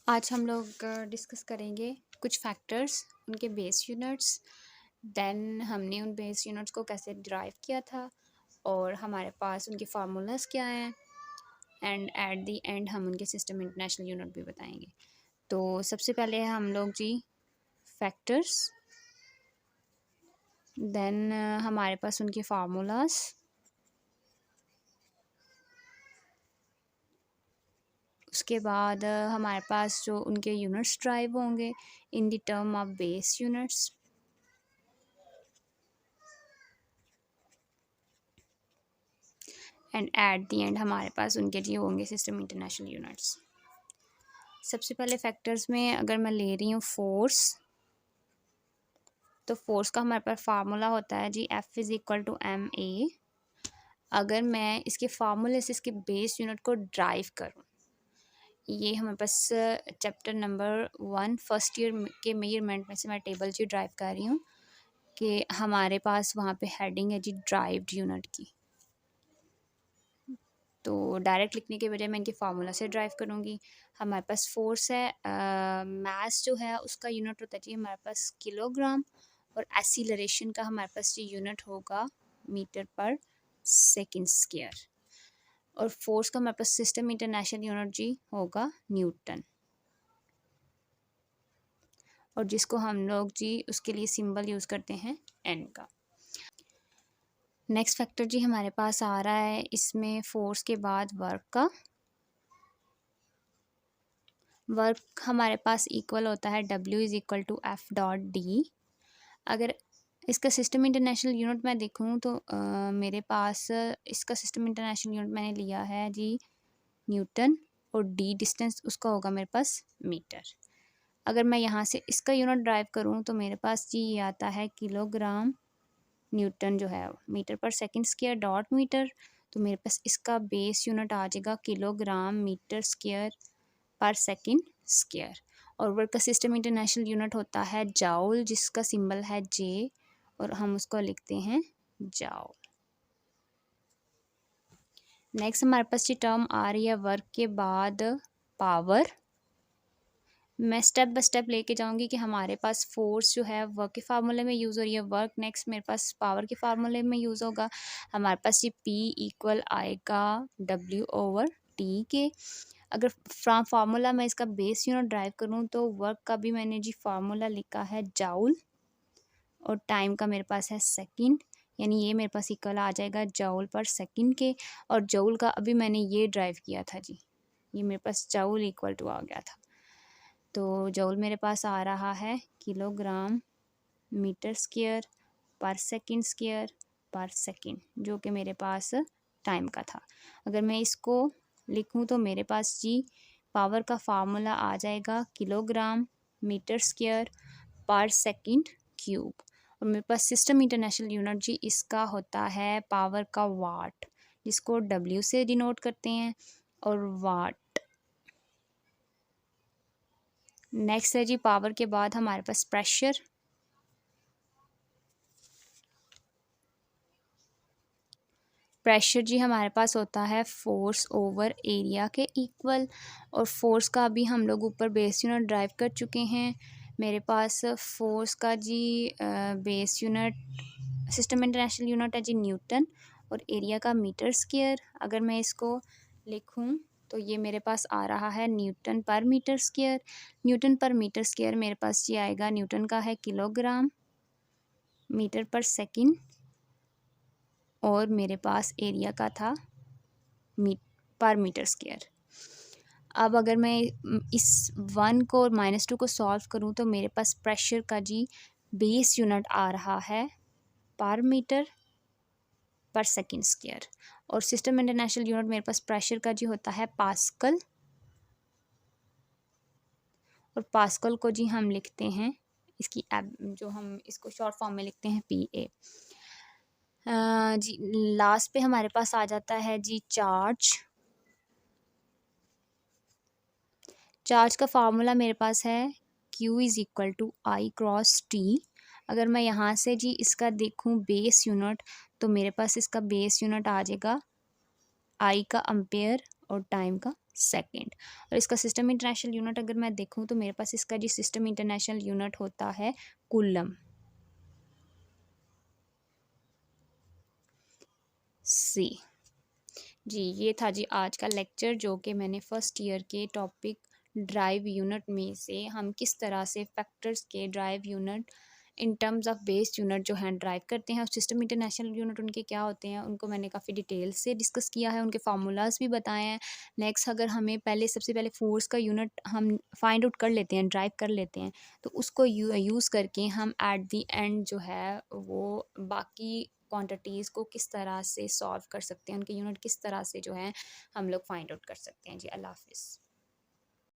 आज हम लोग डिस्कस करेंगे कुछ फैक्टर्स, उनके बेस यूनिट्स, देन हमने उन बेस यूनिट्स को कैसे डिराइव किया था और हमारे पास उनके फार्मूलाज क्या हैं एंड एट द एंड हम उनके सिस्टम इंटरनेशनल यूनिट भी बताएंगे। तो सबसे पहले हम लोग जी फैक्टर्स, देन हमारे पास उनके फार्मूलाज, उसके बाद हमारे पास जो उनके यूनिट्स ड्राइव होंगे in the term of base units, and at the and हमारे पास उनके जी होंगे सिस्टम इंटरनेशनल यूनिट्स। सबसे पहले फैक्टर्स में अगर मैं ले रही हूँ फोर्स, तो फोर्स का हमारे पास फार्मूला होता है जी F is equal to M A. अगर मैं इसके फार्मूले से इसके बेस यूनिट को ड्राइव करूँ, ये हमारे पास चैप्टर नंबर 1 फर्स्ट ईयर के मेजरमेंट में से मैं टेबल जी ड्राइव कर रही हूँ कि हमारे पास वहाँ पे हेडिंग है जी ड्राइव्ड यूनिट की। तो डायरेक्ट लिखने के बजाय मैं इनके फार्मूला से ड्राइव करूँगी। हमारे पास फोर्स है, मास जो है उसका यूनिट होता है जी हमारे पास किलोग्राम, और एक्सीलरेशन का हमारे पास जी यूनिट होगा मीटर पर सेकंड स्क्वायर, और फोर्स का हमारे पास सिस्टम इंटरनेशनल यूनिट जी होगा न्यूटन, और जिसको हम लोग जी उसके लिए सिंबल यूज़ करते हैं एन का। नेक्स्ट फैक्टर जी हमारे पास आ रहा है इसमें फोर्स के बाद वर्क का। वर्क हमारे पास इक्वल होता है W is equal to F dot D. अगर इसका सिस्टम इंटरनेशनल यूनिट मैं देखूँ तो मेरे पास इसका सिस्टम इंटरनेशनल यूनिट मैंने लिया है जी न्यूटन, और डी डिस्टेंस उसका होगा मेरे पास मीटर। अगर मैं यहाँ से इसका यूनिट ड्राइव करूँ तो मेरे पास जी ये आता है किलोग्राम न्यूटन जो है मीटर पर सेकंड स्क्वायर डॉट मीटर। तो मेरे पास इसका बेस यूनिट आ जाएगा किलोग्राम मीटर स्क्वायर पर सेकंड स्क्वायर। और वर्क का सिस्टम इंटरनेशनल यूनिट होता है जाउल, जिसका सिंबल है जे, और हम उसको लिखते हैं जाउल। नेक्स्ट हमारे पास ये टर्म आ रही है वर्क के बाद पावर। मैं स्टेप बाय स्टेप लेके जाऊंगी कि हमारे पास फोर्स जो है वर्क के फार्मूले में यूज़ हो रही है, वर्क नेक्स्ट मेरे पास पावर के फार्मूले में यूज़ होगा। हमारे पास ये P इक्वल आएगा W ओवर टी के। अगर फ्रॉम फार्मूला मैं इसका बेस यूनिट ड्राइव करूँ तो वर्क का भी मैंने जी फार्मूला लिखा है जाउल, और टाइम का मेरे पास है सेकंड, यानी ये मेरे पास इक्वल आ जाएगा जाउल पर सेकंड के। और जाउल का अभी मैंने ये ड्राइव किया था जी, ये मेरे पास जाउल इक्वल टू आ गया था। तो जाउल मेरे पास आ रहा है किलोग्राम मीटर स्क्वायर पर सेकंड स्क्वायर पर सेकंड, जो कि मेरे पास टाइम का था। अगर मैं इसको लिखूं तो मेरे पास जी पावर का फार्मूला आ जाएगा किलोग्राम मीटर स्क्वायर पर सेकंड क्यूब, और मेरे पास सिस्टम इंटरनेशनल यूनिट जी इसका होता है पावर का वाट, जिसको W से डिनोट करते हैं, और वाट। नेक्स्ट है जी पावर के बाद हमारे पास प्रेशर। प्रेशर जी हमारे पास होता है फोर्स ओवर एरिया के इक्वल, और फोर्स का अभी हम लोग ऊपर बेस यूनिट ड्राइव कर चुके हैं। मेरे पास फोर्स का जी base unit system international unit है जी न्यूटन, और एरिया का मीटर स्क्वायर। अगर मैं इसको लिखूं तो ये मेरे पास आ रहा है न्यूटन पर मीटर स्क्वायर। न्यूटन पर मीटर स्क्वायर मेरे पास ये आएगा, न्यूटन का है किलोग्राम मीटर पर सेकंड, और मेरे पास एरिया का था पर मीटर स्क्वायर। अब अगर मैं इस 1 को और -2 को सॉल्व करूं तो मेरे पास प्रेशर का जी बेस यूनिट आ रहा है पर मीटर पर सेकंड स्क्वायर, और सिस्टम इंटरनेशनल यूनिट मेरे पास प्रेशर का जी होता है पास्कल, और पास्कल को जी हम लिखते हैं इसकी जो हम इसको शॉर्ट फॉर्म में लिखते हैं PA। जी लास्ट पे हमारे पास आ जाता है जी चार्ज। चार्ज का फार्मूला मेरे पास है Q is equal to I cross T। अगर मैं यहाँ से जी इसका देखूँ बेस यूनिट, तो मेरे पास इसका बेस यूनिट आ जाएगा I का एम्पेयर और टाइम का सेकंड। और इसका सिस्टम इंटरनेशनल यूनिट अगर मैं देखूँ तो मेरे पास इसका जी सिस्टम इंटरनेशनल यूनिट होता है कूलम। सी। जी, ये था जी आज का लेक्चर जो कि मैंने फर्स्ट ईयर के टॉपिक ड्राइव यूनिट में से हम किस तरह से फैक्टर्स के drive unit in terms of base unit जो हैं ड्राइव करते हैं और सिस्टम इंटरनेशनल यूनिट उनके क्या होते हैं उनको मैंने काफ़ी डिटेल से डिस्कस किया है, उनके फार्मूलाज भी बताए हैं। नेक्स्ट अगर हमें सबसे पहले फोर्स का यूनिट हम फाइंड आउट कर लेते हैं, ड्राइव कर लेते हैं, तो उसको यूज़ करके हम एट द एंड जो है वो बाकी क्वांटिटीज़ को किस तरह से सॉल्व कर सकते हैं, उनके यूनिट किस तरह से जो है हम लोग फाइंड आउट कर सकते हैं। जी, अल्लाह हाफ़िज़।